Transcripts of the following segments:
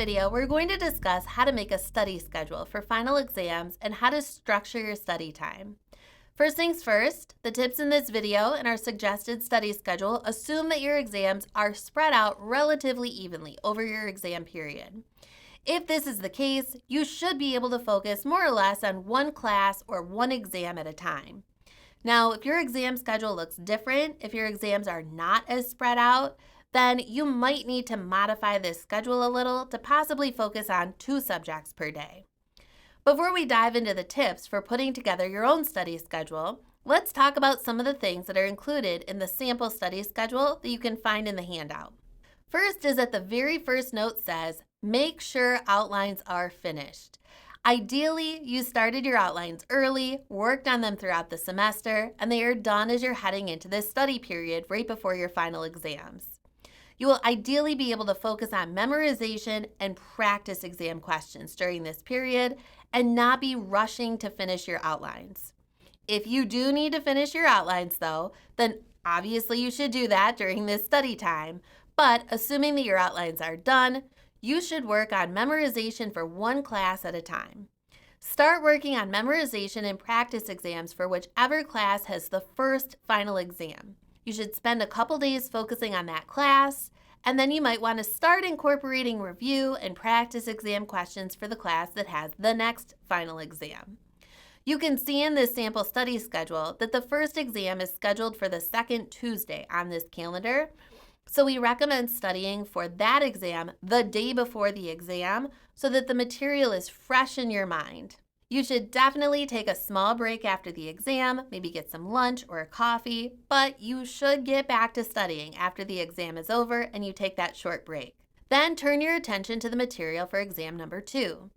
video, we're going to discuss how to make a study schedule for final exams and how to structure your study time. First things first, the tips in this video and our suggested study schedule assume that your exams are spread out relatively evenly over your exam period. If this is the case, you should be able to focus more or less on one class or one exam at a time. Now, if your exam schedule looks different, if your exams are not as spread out, then you might need to modify this schedule a little to possibly focus on 2 subjects per day. Before we dive into the tips for putting together your own study schedule, let's talk about some of the things that are included in the sample study schedule that you can find in the handout. First is that the very first note says, make sure outlines are finished. Ideally, you started your outlines early, worked on them throughout the semester, and they are done as you're heading into this study period right before your final exams. You will ideally be able to focus on memorization and practice exam questions during this period and not be rushing to finish your outlines. If you do need to finish your outlines though, then obviously you should do that during this study time, but assuming that your outlines are done, you should work on memorization for one class at a time. Start working on memorization and practice exams for whichever class has the first final exam. You should spend a couple days focusing on that class, and then you might want to start incorporating review and practice exam questions for the class that has the next final exam. You can see in this sample study schedule that the first exam is scheduled for the second Tuesday on this calendar, so we recommend studying for that exam the day before the exam so that the material is fresh in your mind. You should definitely take a small break after the exam, maybe get some lunch or a coffee, but you should get back to studying after the exam is over and you take that short break. Then turn your attention to the material for exam number 2.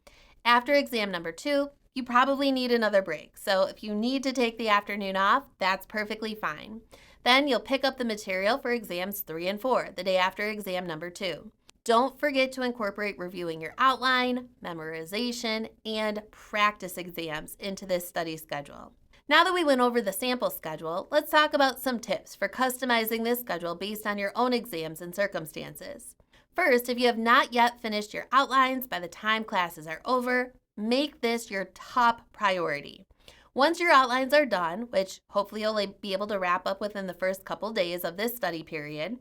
After exam number 2, you probably need another break, so if you need to take the afternoon off, that's perfectly fine. Then you'll pick up the material for exams 3 and 4, the day after exam number 2. Don't forget to incorporate reviewing your outline, memorization, and practice exams into this study schedule. Now that we went over the sample schedule, let's talk about some tips for customizing this schedule based on your own exams and circumstances. First, if you have not yet finished your outlines by the time classes are over, make this your top priority. Once your outlines are done, which hopefully you'll be able to wrap up within the first couple days of this study period,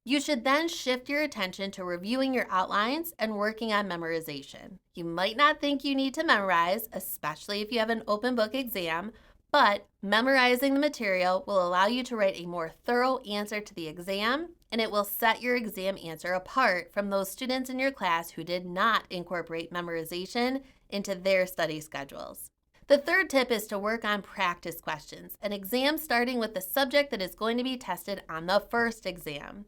you should then shift your attention to reviewing your outlines and working on memorization. You might not think you need to memorize, especially if you have an open book exam, but memorizing the material will allow you to write a more thorough answer to the exam, and it will set your exam answer apart from those students in your class who did not incorporate memorization into their study schedules. The third tip is to work on practice questions, an exam starting with the subject that is going to be tested on the first exam.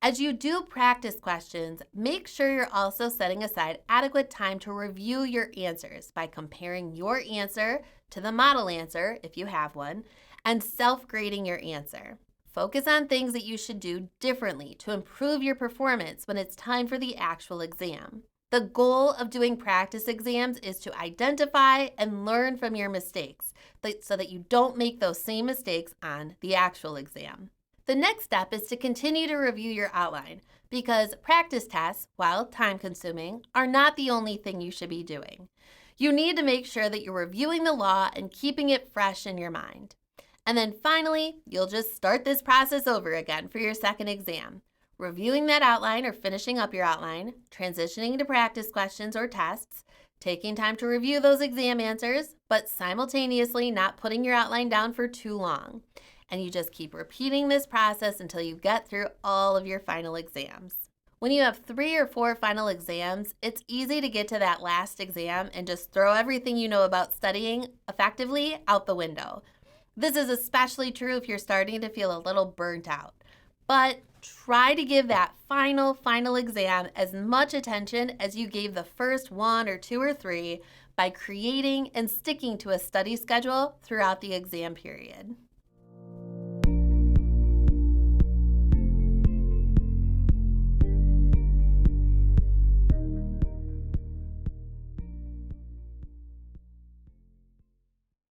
As you do practice questions, make sure you're also setting aside adequate time to review your answers by comparing your answer to the model answer, if you have one, and self-grading your answer. Focus on things that you should do differently to improve your performance when it's time for the actual exam. The goal of doing practice exams is to identify and learn from your mistakes so that you don't make those same mistakes on the actual exam. The next step is to continue to review your outline because practice tests, while time-consuming, are not the only thing you should be doing. You need to make sure that you're reviewing the law and keeping it fresh in your mind. And then finally, you'll just start this process over again for your second exam. Reviewing that outline or finishing up your outline, transitioning to practice questions or tests, taking time to review those exam answers, but simultaneously not putting your outline down for too long. And you just keep repeating this process until you get through all of your final exams. When you have 3 or 4 final exams, it's easy to get to that last exam and just throw everything you know about studying effectively out the window. This is especially true if you're starting to feel a little burnt out. But try to give that final exam as much attention as you gave the first 1 or 2 or 3 by creating and sticking to a study schedule throughout the exam period.